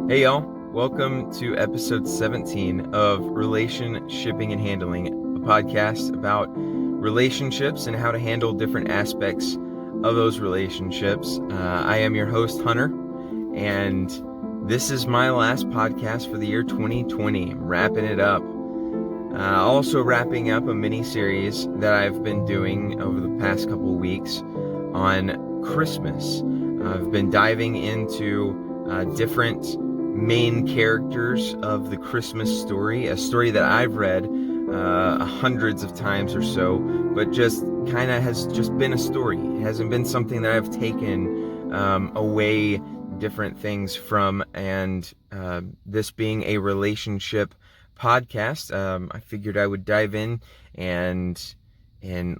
Hey y'all, welcome to episode 17 of Relation Shipping and Handling, a podcast about relationships and how to handle different aspects of those relationships. I am your host, Hunter, and this is my last podcast for the year 2020. I'm wrapping it up. Also wrapping up a mini-series that I've been doing over the past couple of weeks on Christmas. I've been diving into different main characters of the Christmas story, a story that I've read hundreds of times or so, but just kind of has just been a story. It hasn't been something that I've taken away different things from, and this being a relationship podcast, I figured I would dive in and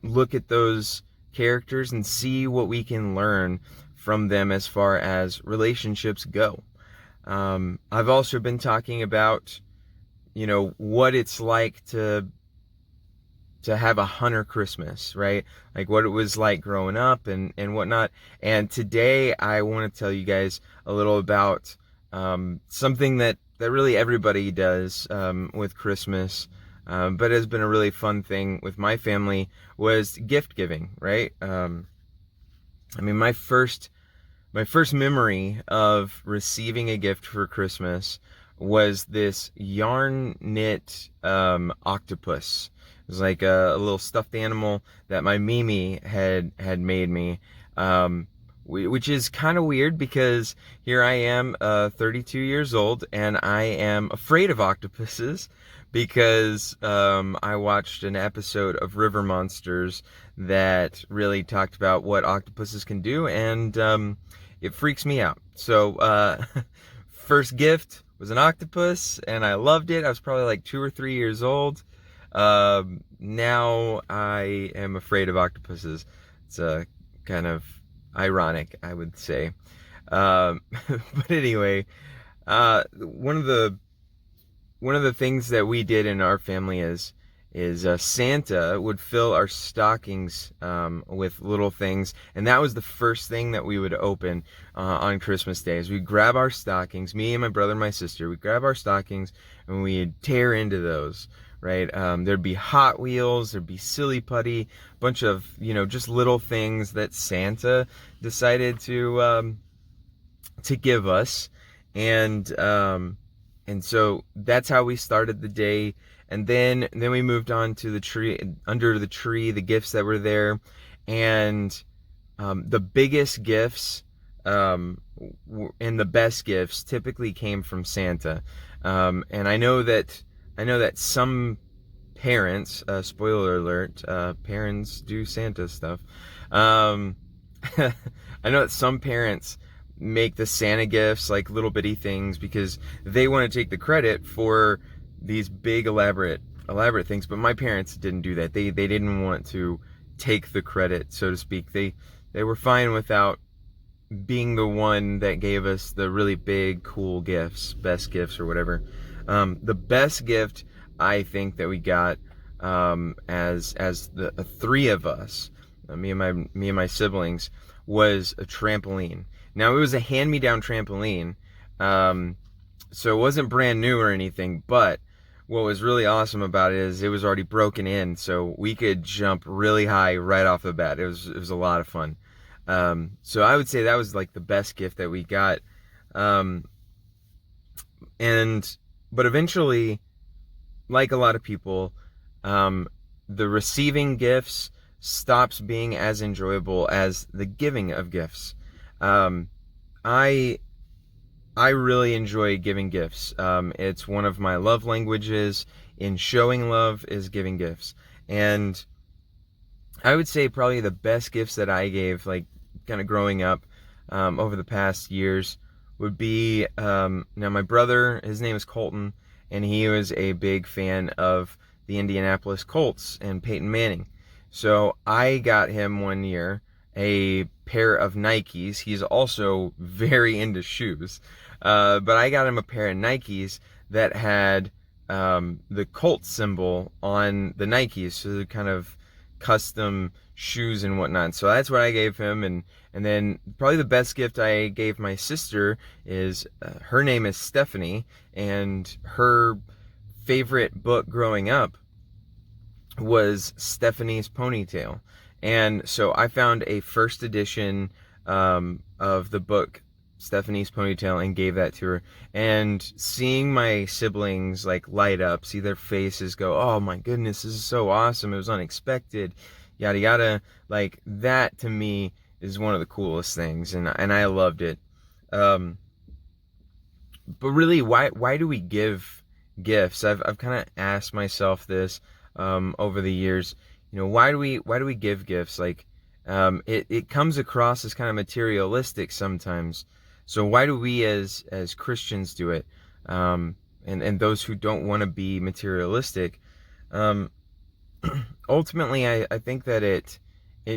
look at those characters and see what we can learn from them as far as relationships go. I've also been talking about, what it's like to have a Hunter Christmas, right? Like what it was like growing up and whatnot. And today I want to tell you guys a little about something that really everybody does with Christmas, but has been a really fun thing with my family, was gift giving, right? My first memory of receiving a gift for Christmas was this yarn knit octopus. It was like a little stuffed animal that my Mimi had made me, which is kind of weird because here I am, 32 years old, and I am afraid of octopuses because I watched an episode of River Monsters that really talked about what octopuses can do, and it freaks me out. So first gift was an octopus, and I loved it. I was probably like 2 or 3 years old. Now I am afraid of octopuses. It's kind of ironic, I would say. But anyway, one of the things that we did in our family is Santa would fill our stockings with little things, and that was the first thing that we would open on Christmas Day. Is we'd grab our stockings, me and my brother and my sister, we'd grab our stockings and we'd tear into those, right? There'd be Hot Wheels, there'd be Silly Putty, a bunch of, just little things that Santa decided to give us, and so that's how we started the day. And then we moved on to the tree, under the tree, the gifts that were there, and the biggest gifts and the best gifts typically came from Santa. And I know that some parents, spoiler alert, parents do Santa stuff. I know that some parents make the Santa gifts like little bitty things because they want to take the credit for these big elaborate things, but my parents didn't do that. They didn't want to take the credit, so to speak. They were fine without being the one that gave us the really big cool gifts, best gifts or whatever. The best gift I think that we got as the three of us, me and my siblings, was a trampoline. Now it was a hand-me-down trampoline, so it wasn't brand new or anything, but what was really awesome about it is it was already broken in, so we could jump really high right off the bat. It was a lot of fun. So I would say that was like the best gift that we got. But eventually, like a lot of people, the receiving gifts stops being as enjoyable as the giving of gifts. I really enjoy giving gifts. It's one of my love languages in showing love is giving gifts. And I would say probably the best gifts that I gave, like kind of growing up over the past years, would be, now my brother, his name is Colton, and he was a big fan of the Indianapolis Colts and Peyton Manning. So I got him one year a pair of Nikes. He's also very into shoes. But I got him a pair of Nikes that had the Colt symbol on the Nikes, so kind of custom shoes and whatnot. So that's what I gave him. And then probably the best gift I gave my sister is, her name is Stephanie, and her favorite book growing up was Stephanie's Ponytail. And so I found a first edition of the book Stephanie's Ponytail and gave that to her. And seeing my siblings like light up, see their faces go, oh my goodness, this is so awesome, it was unexpected, yada yada, like that to me is one of the coolest things, and I loved it. But really, why do we give gifts? I've kind of asked myself this over the years. Why do we give gifts? Like, it comes across as kind of materialistic sometimes. So why do we as Christians do it? And those who don't want to be materialistic, ultimately, I think that it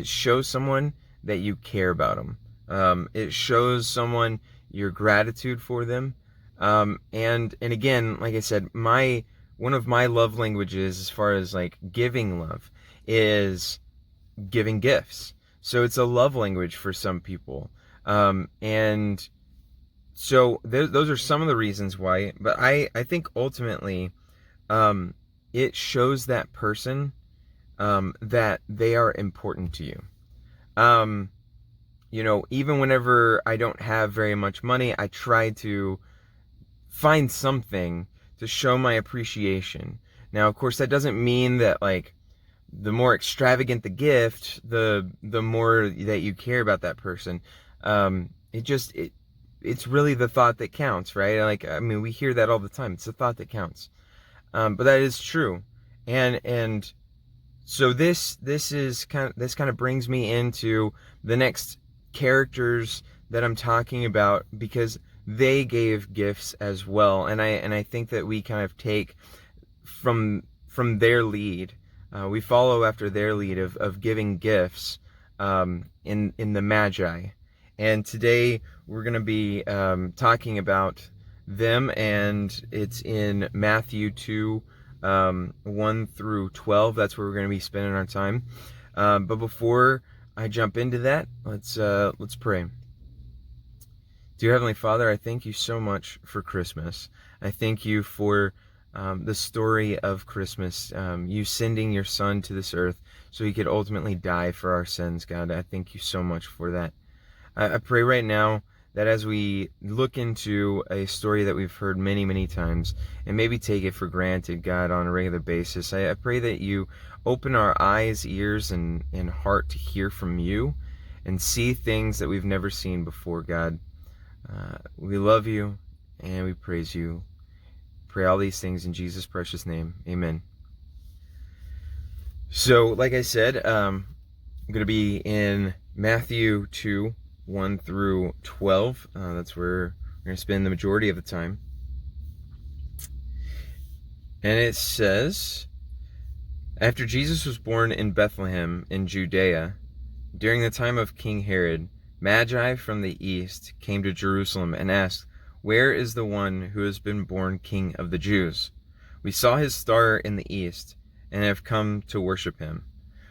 shows someone that you care about them. It shows someone your gratitude for them. And again, like I said, one of my love languages, as far as like giving love, is giving gifts. So it's a love language for some people. And so those are some of the reasons why. But I think ultimately, it shows that person that they are important to you. Even whenever I don't have very much money, I try to find something to show my appreciation. Now, of course, that doesn't mean that like the more extravagant the gift, the more that you care about that person. It's really the thought that counts, right? Like, I mean, we hear that all the time. It's the thought that counts. But that is true. And so this kind of brings me into the next characters that I'm talking about, because they gave gifts as well, and I think that we kind of take from their lead. We follow after their lead of giving gifts in the Magi, and today we're going to be talking about them, and it's in Matthew 2, 1 through 12. That's where we're going to be spending our time. But before I jump into that, let's pray. Dear Heavenly Father, I thank you so much for Christmas. I thank you for the story of Christmas, you sending your Son to this earth so he could ultimately die for our sins, God. I thank you so much for that. I pray right now that as we look into a story that we've heard many, many times and maybe take it for granted, God, on a regular basis, I pray that you open our eyes, ears, and heart to hear from you and see things that we've never seen before, God. We love you and we praise you. Pray all these things in Jesus' precious name. Amen. So, like I said, I'm going to be in Matthew 2, 1 through 12. That's where we're going to spend the majority of the time. And it says, after Jesus was born in Bethlehem in Judea, during the time of King Herod, Magi from the east came to Jerusalem and asked, "Where is the one who has been born King of the Jews? We saw his star in the east and have come to worship him."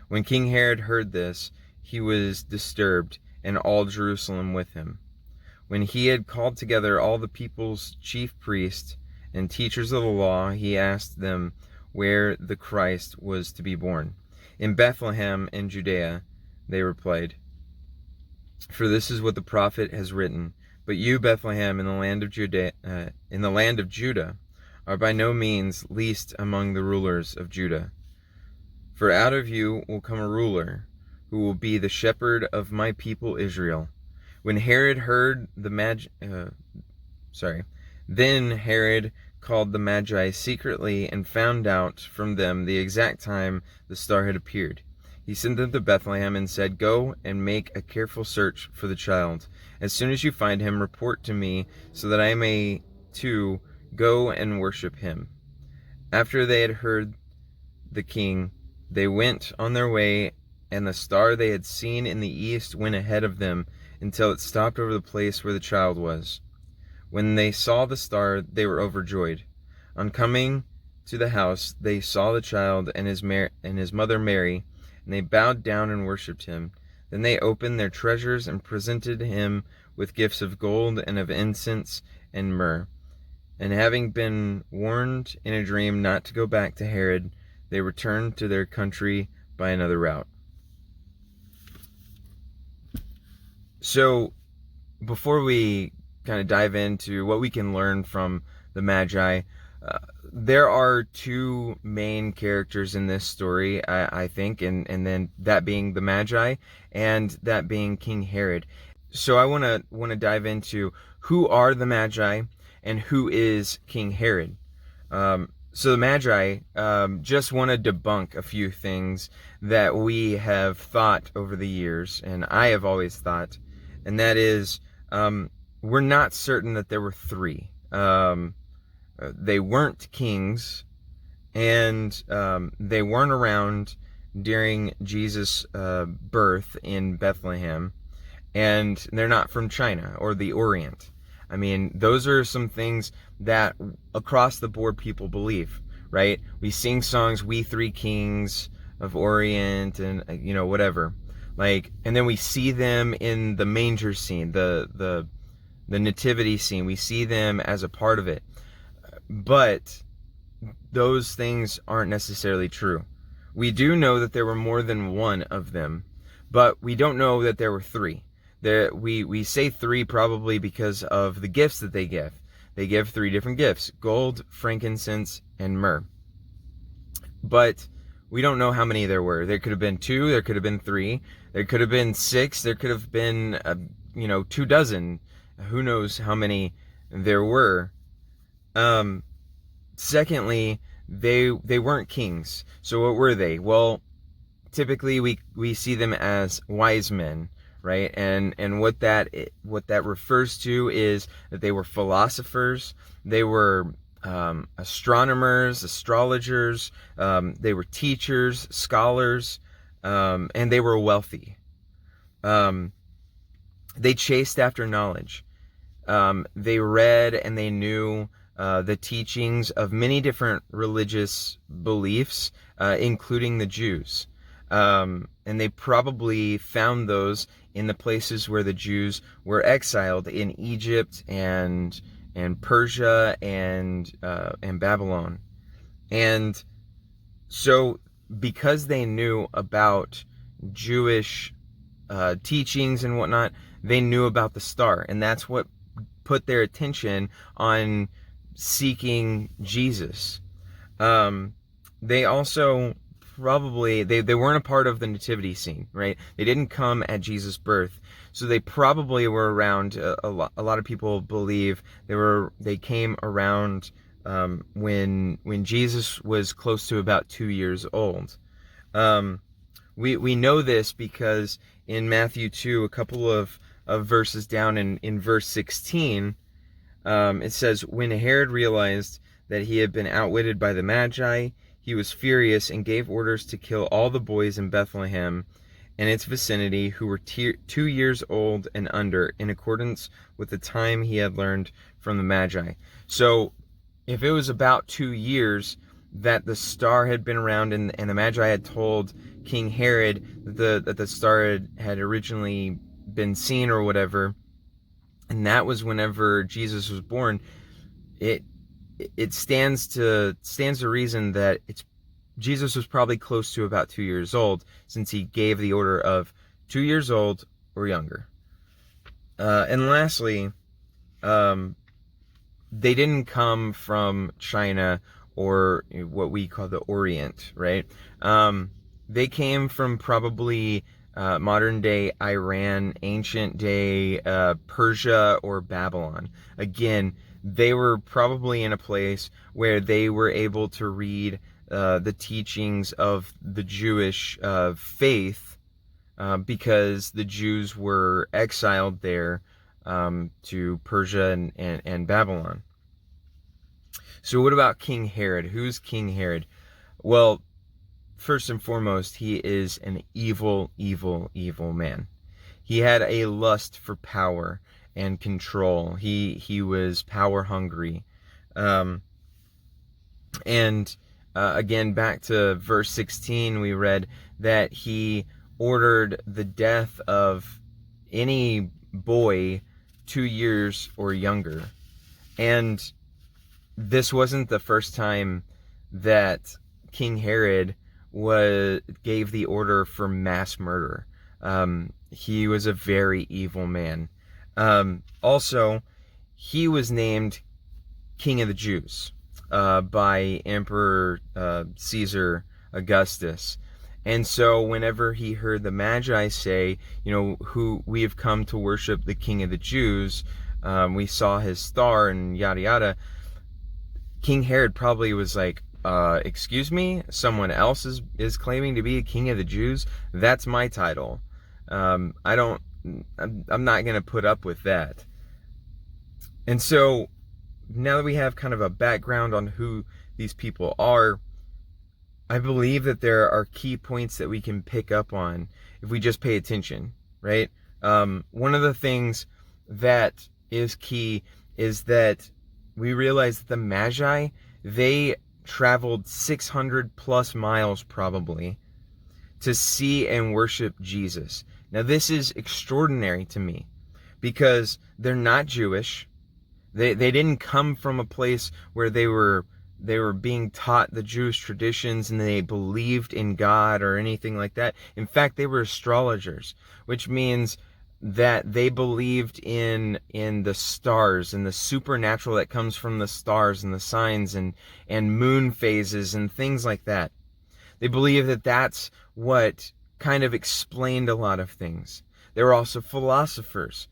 When King Herod heard this, he was disturbed, and all Jerusalem with him. When he had called together all the people's chief priests and teachers of the law, he asked them where the Christ was to be born. "In Bethlehem in Judea," they replied, "for this is what the prophet has written. But you, Bethlehem, in the land of Judah, are by no means least among the rulers of Judah. For out of you will come a ruler who will be the shepherd of my people Israel." When Herod heard Then Herod called the Magi secretly and found out from them the exact time the star had appeared. He sent them to Bethlehem and said, "Go and make a careful search for the child. As soon as you find him, report to me, so that I may too go and worship him." After they had heard the king, they went on their way, and the star they had seen in the east went ahead of them until it stopped over the place where the child was. When they saw the star, they were overjoyed. On coming to the house, they saw the child and his mother Mary, and they bowed down and worshipped him. Then they opened their treasures and presented him with gifts of gold and of incense and myrrh. And having been warned in a dream not to go back to Herod, they returned to their country by another route. So, before we kind of dive into what we can learn from the Magi, there are two main characters in this story, I think, and then that being the Magi and that being King Herod. So I want to dive into who are the Magi and who is King Herod. So the Magi just want to debunk a few things that we have thought over the years, and I have always thought, and that is, we're not certain that there were three. They weren't kings, and they weren't around during Jesus' birth in Bethlehem, and they're not from China or the Orient. I mean, those are some things that across the board people believe, right? We sing songs, "We Three Kings of Orient," and whatever. And then we see them in the manger scene, the nativity scene. We see them as a part of it. But those things aren't necessarily true. We do know that there were more than one of them, but we don't know that there were three. We say three probably because of the gifts that they give. They give three different gifts: gold, frankincense, and myrrh. But we don't know how many there were. There could have been two, there could have been three, there could have been six, there could have been 24. Who knows how many there were. Secondly, they weren't kings. So what were they? Well, typically we see them as wise men, right? And what that refers to is that they were philosophers, they were astronomers, astrologers, they were teachers, scholars, and they were wealthy. They chased after knowledge. They read and they knew the teachings of many different religious beliefs, including the Jews. And they probably found those in the places where the Jews were exiled, in Egypt and Persia and Babylon. And so because they knew about Jewish teachings and whatnot, they knew about the star, and that's what put their attention on seeking Jesus. They also probably they weren't a part of the nativity scene, right? They didn't come at Jesus' birth, so they probably were around. A lot of people believe they came around when Jesus was close to about 2 years old. We know this because in Matthew 2, a couple of verses down in verse 16, it says, "When Herod realized that he had been outwitted by the Magi, he was furious and gave orders to kill all the boys in Bethlehem and its vicinity who were 2 years old and under, in accordance with the time he had learned from the Magi." So if it was about 2 years that the star had been around, and the Magi had told King Herod that the star had originally been seen or whatever, and that was whenever Jesus was born, it stands to reason that Jesus was probably close to about 2 years old, since he gave the order of 2 years old or younger. And lastly, they didn't come from China or what we call the Orient, right? They came from probably modern day Iran, ancient day Persia or Babylon. Again, they were probably in a place where they were able to read the teachings of the Jewish faith, because the Jews were exiled there to Persia and Babylon. So what about King Herod? Who's King Herod? Well, first and foremost, he is an evil, evil, evil man. He had a lust for power and control. He was power hungry. And Again, back to verse 16, we read that he ordered the death of any boy 2 years or younger. And this wasn't the first time that King Herod gave the order for mass murder. He was a very evil man. Also, he was named King of the Jews by Emperor Caesar Augustus. And so whenever he heard the Magi say, who we have come to worship the King of the Jews, we saw his star and yada yada, King Herod probably was like, excuse me, someone else is claiming to be a King of the Jews? That's my title. I'm not going to put up with that. And so now that we have kind of a background on who these people are, I believe that there are key points that we can pick up on if we just pay attention, right? One of the things that is key is that we realize that the Magi, they traveled 600 plus miles probably to see and worship Jesus. Now this is extraordinary to me because they're not Jewish. They didn't come from a place where they were being taught the Jewish traditions and they believed in God or anything like that. In fact, they were astrologers, which means that they believed in the stars and the supernatural that comes from the stars and the signs and moon phases and things like that. They believed that that's what kind of explained a lot of things. They were also philosophers.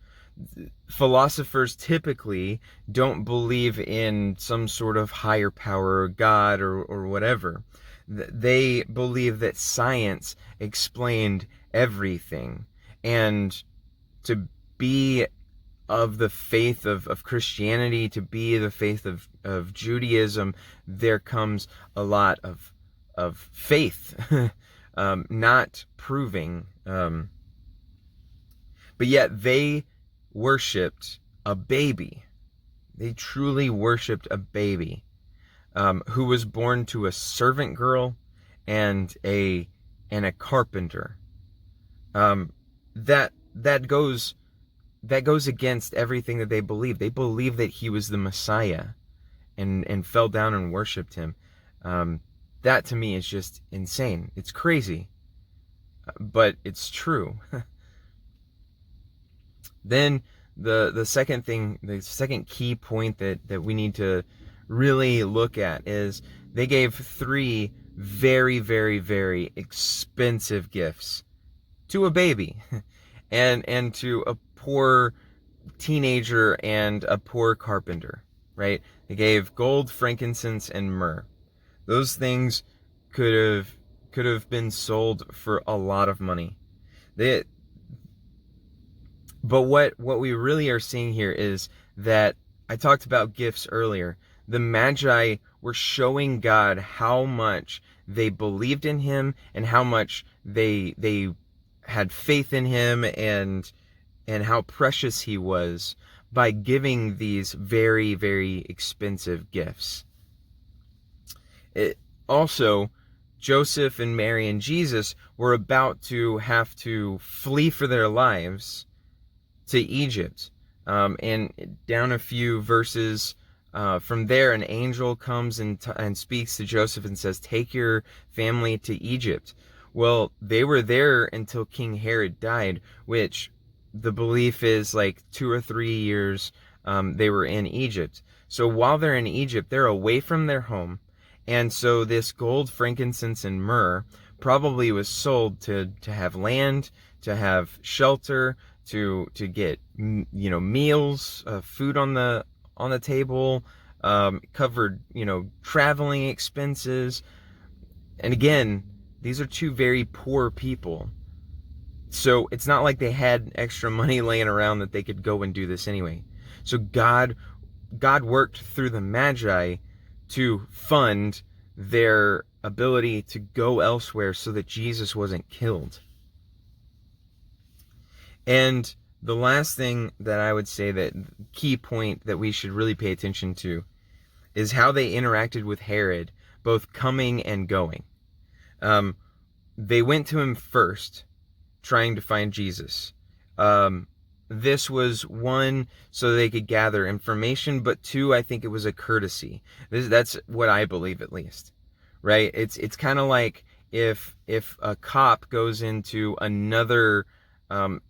Philosophers typically don't believe in some sort of higher power or God or whatever. They believe that science explained everything. And to be of the faith of Christianity, to be the faith of Judaism, there comes a lot of faith, not proving. But yet they worshipped a baby. They truly worshipped a baby who was born to a servant girl and a carpenter. That goes against everything that they believe. They believe that he was the Messiah and fell down and worshipped him. That to me is just insane. It's crazy, but it's true. Then the second thing, the second key point that we need to really look at is they gave 3 very, very, very expensive gifts to a baby and to a poor teenager and a poor carpenter, right? They gave gold, frankincense, and myrrh. Those things could have been sold for a lot of money. But what we really are seeing here is that I talked about gifts earlier. The Magi were showing God how much they believed in him and how much they had faith in him and how precious he was by giving these very, very expensive gifts. Also, Joseph and Mary and Jesus were about to have to flee for their lives to Egypt. And down a few verses from there, an angel comes and speaks to Joseph and says, take your family to Egypt. Well, they were there until King Herod died, which the belief is like 2 or 3 years they were in Egypt. So while they're in Egypt, they're away from their home. And so this gold, frankincense, and myrrh probably was sold to have land, to have shelter, to get meals, food on the table, covered traveling expenses. And again, these are 2 very poor people. So it's not like they had extra money laying around that they could go and do this anyway. So God worked through the Magi to fund their ability to go elsewhere so that Jesus wasn't killed. And the last thing that I would say, that key point that we should really pay attention to, is how they interacted with Herod both coming and going. They went to him first, trying to find Jesus. This was one, so they could gather information, but two, I think it was a courtesy. That's what I believe, at least, right? It's kind of like if a cop goes into another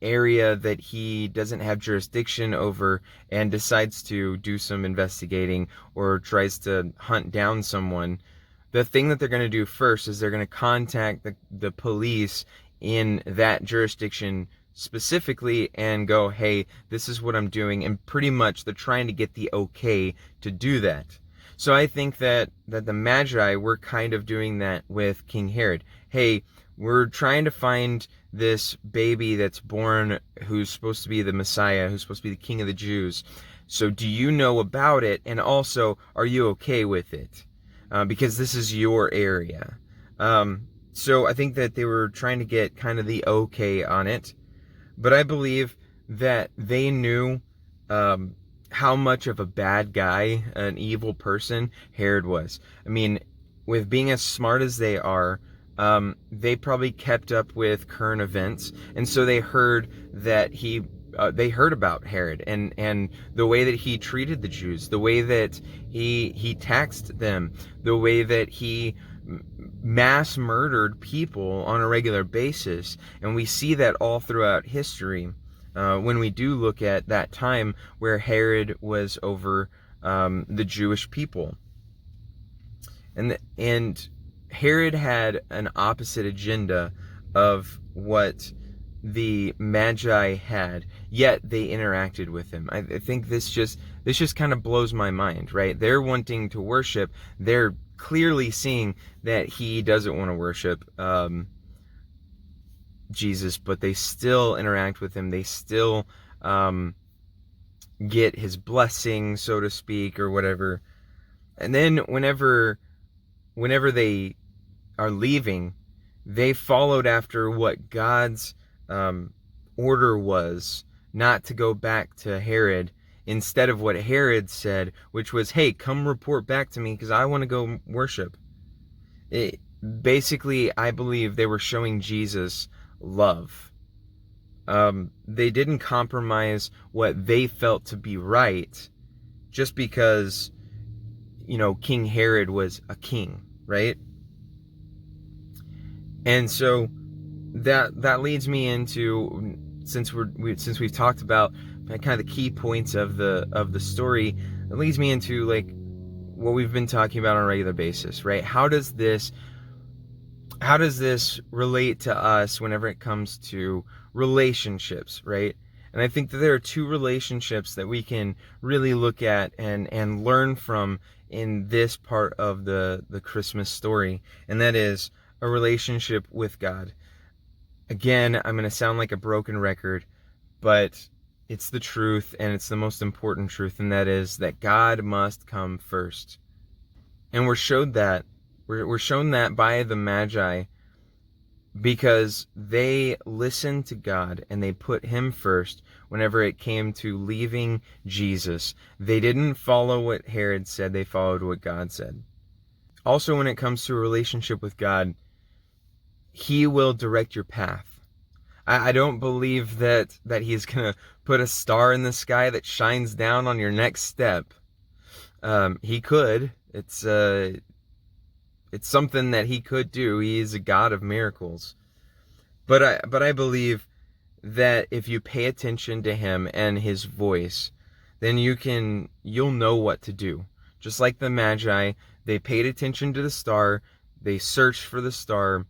area that he doesn't have jurisdiction over and decides to do some investigating or tries to hunt down someone, the thing that they're going to do first is they're going to contact the police in that jurisdiction specifically and go, hey, this is what I'm doing, and pretty much they're trying to get the okay to do that. So I think that the Magi were kind of doing that with King Herod. Hey, we're trying to find this baby that's born who's supposed to be the Messiah, who's supposed to be the King of the Jews. So do you know about it? And also, are you okay with it? Because this is your area. So I think that they were trying to get kind of the okay on it. But I believe that they knew how much of a bad guy, an evil person Herod was. I mean, with being as smart as they are, they probably kept up with current events, and so they heard that they heard about Herod and the way that he treated the Jews, the way that he taxed them, the way that he mass murdered people on a regular basis. And we see that all throughout history when we do look at that time where Herod was over the Jewish people. And Herod had an opposite agenda of what the Magi had, yet they interacted with him. I think this just kind of blows my mind, right? They're wanting to worship. They're clearly seeing that he doesn't want to worship Jesus, but they still interact with him. They still get his blessing, so to speak, or whatever. And then whenever they are leaving, they followed after what God's order was, not to go back to Herod, instead of what Herod said, which was, hey, come report back to me because I want to go worship. Basically, I believe they were showing Jesus love. They didn't compromise what they felt to be right just because, King Herod was a king, right? And so that leads me into, since we've talked about kind of the key points of the story, it leads me into like what we've been talking about on a regular basis, right? How does this relate to us whenever it comes to relationships, right? And I think that there are two relationships that we can really look at and learn from in this part of the Christmas story, and that is a relationship with God. Again, I'm going to sound like a broken record, but it's the truth, and it's the most important truth, and that is that God must come first. And we're shown that by the Magi, because they listened to God and they put him first whenever it came to leaving Jesus. They didn't follow what Herod said, they followed what God said. Also, when it comes to a relationship with God, he will direct your path. I don't believe that he's going to put a star in the sky that shines down on your next step. He could. It's something that he could do. He is a God of miracles. But I believe that if you pay attention to him and his voice, then you'll know what to do. Just like the Magi, they paid attention to the star, they searched for the star,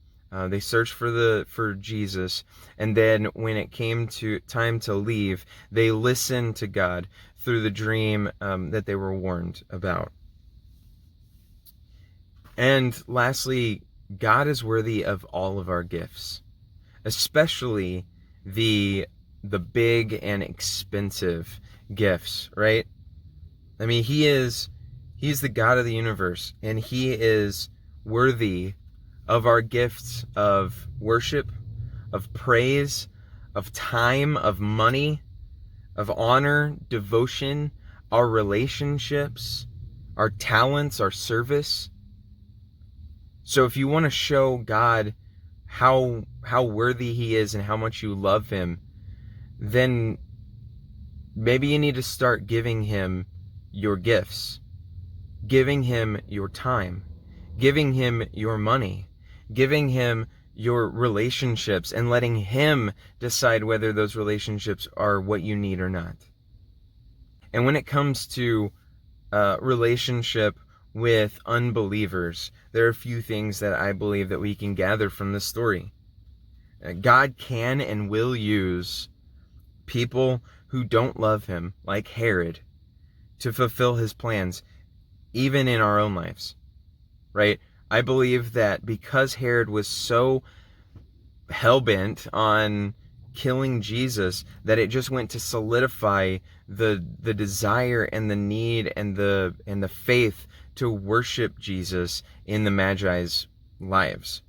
they searched for Jesus, and then when it came to time to leave, they listened to God through the dream that they were warned about. And lastly, God is worthy of all of our gifts, especially the big and expensive gifts, right? I mean, he's the God of the universe, and he is worthy of our gifts of worship, of praise, of time, of money, of honor, devotion, our relationships, our talents, our service. So if you want to show God how worthy he is and how much you love him, then maybe you need to start giving him your gifts, giving him your time, giving him your money, giving him your relationships, and letting him decide whether those relationships are what you need or not. And when it comes to relationship with unbelievers, there are a few things that I believe that we can gather from this story. God can and will use people who don't love him, like Herod, to fulfill his plans, even in our own lives, right? I believe that because Herod was so hell-bent on killing Jesus, that it just went to solidify the desire and the need and the faith to worship Jesus in the Magi's lives.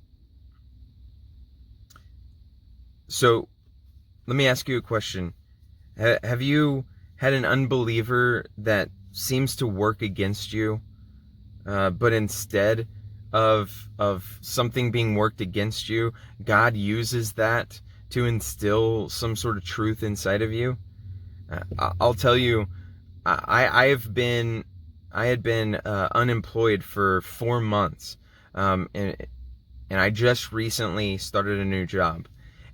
So let me ask you a question. Have you had an unbeliever that seems to work against you, but instead of something being worked against you, God uses that to instill some sort of truth inside of you? I'll tell you, I had been unemployed for 4 months, and I just recently started a new job.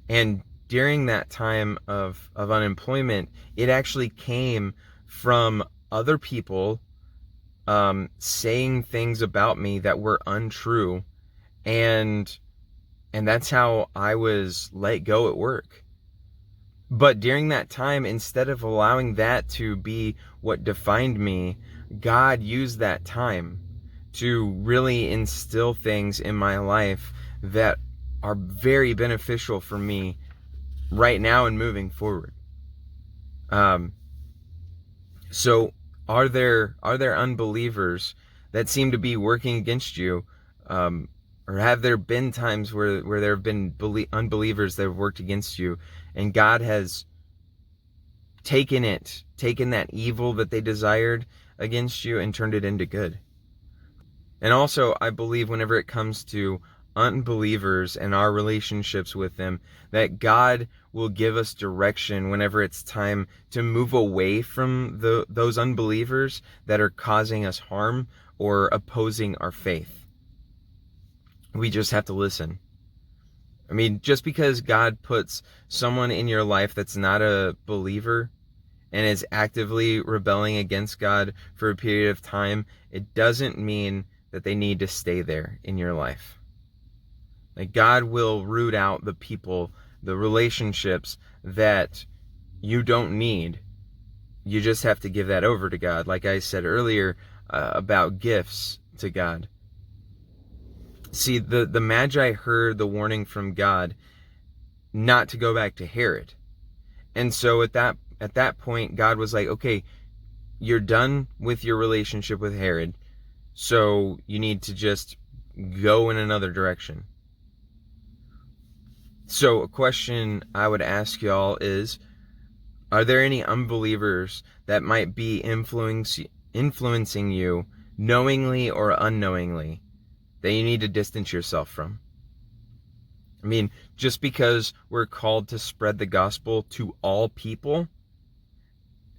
And during that time of unemployment, it actually came from other people saying things about me that were untrue, and that's how I was let go at work. But during that time, instead of allowing that to be what defined me, God used that time to really instill things in my life that are very beneficial for me right now and moving forward. So are there unbelievers that seem to be working against you? Or have there been times where there have been unbelievers that have worked against you, and God has taken that evil that they desired against you and turned it into good? And also, I believe whenever it comes to unbelievers and our relationships with them, that God will give us direction whenever it's time to move away from those unbelievers that are causing us harm or opposing our faith. We just have to listen. I mean, just because God puts someone in your life that's not a believer and is actively rebelling against God for a period of time, it doesn't mean that they need to stay there in your life. Like, God will root out the people, the relationships that you don't need. You just have to give that over to God. Like I said earlier about gifts to God. See, the Magi heard the warning from God not to go back to Herod. And so at that point, God was like, okay, you're done with your relationship with Herod, so you need to just go in another direction. So a question I would ask y'all is, are there any unbelievers that might be influencing you knowingly or unknowingly that you need to distance yourself from? I mean, just because we're called to spread the gospel to all people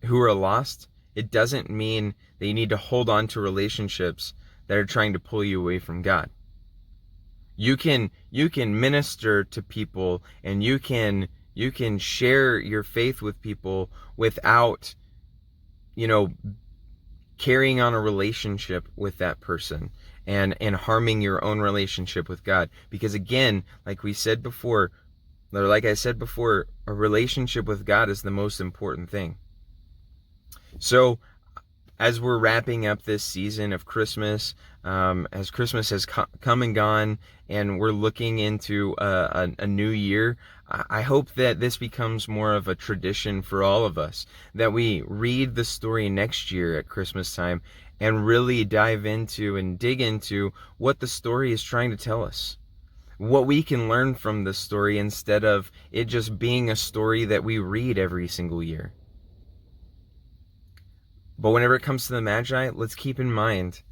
who are lost, it doesn't mean that you need to hold on to relationships that are trying to pull you away from God. You can minister to people, and you can share your faith with people without, carrying on a relationship with that person and harming your own relationship with God. Because again, like I said before, a relationship with God is the most important thing. So as we're wrapping up this season of Christmas, as Christmas has come and gone, and we're looking into a new year, I hope that this becomes more of a tradition for all of us, that we read the story next year at Christmas time and really dive into and dig into what the story is trying to tell us, what we can learn from the story, instead of it just being a story that we read every single year. But whenever it comes to the Magi, let's keep in mind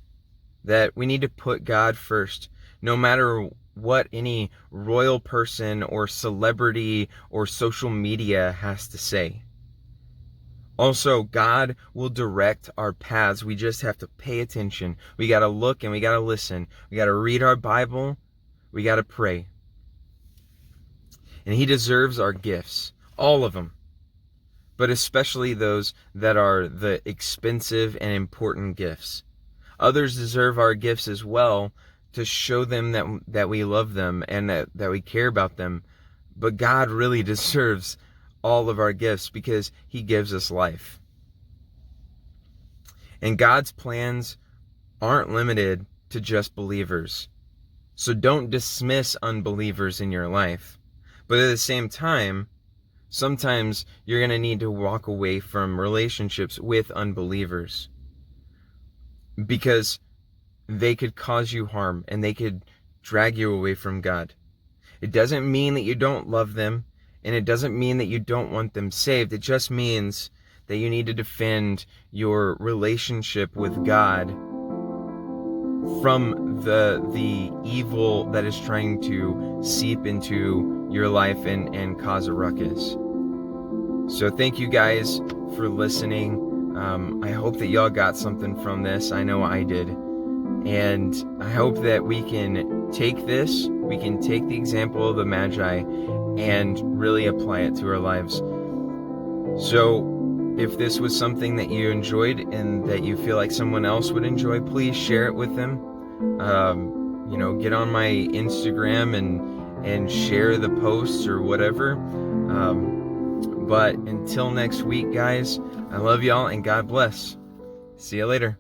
that we need to put God first, no matter what any royal person or celebrity or social media has to say. Also, God will direct our paths. We just have to pay attention. We got to look and we got to listen. We got to read our Bible. We got to pray. And He deserves our gifts, all of them, but especially those that are the expensive and important gifts. Others deserve our gifts as well, to show them that we love them and that we care about them. But God really deserves all of our gifts because He gives us life. And God's plans aren't limited to just believers. So don't dismiss unbelievers in your life. But at the same time, sometimes you're going to need to walk away from relationships with unbelievers, because they could cause you harm and they could drag you away from God. It doesn't mean that you don't love them, and it doesn't mean that you don't want them saved. It just means that you need to defend your relationship with God from the evil that is trying to seep into your life and cause a ruckus. So thank you guys for listening. I hope that y'all got something from this. I know I did. And I hope that we can take the example of the Magi and really apply it to our lives. So if this was something that you enjoyed and that you feel like someone else would enjoy, please share it with them. Get on my Instagram and share the posts or whatever. But until next week, guys, I love y'all and God bless. See you later.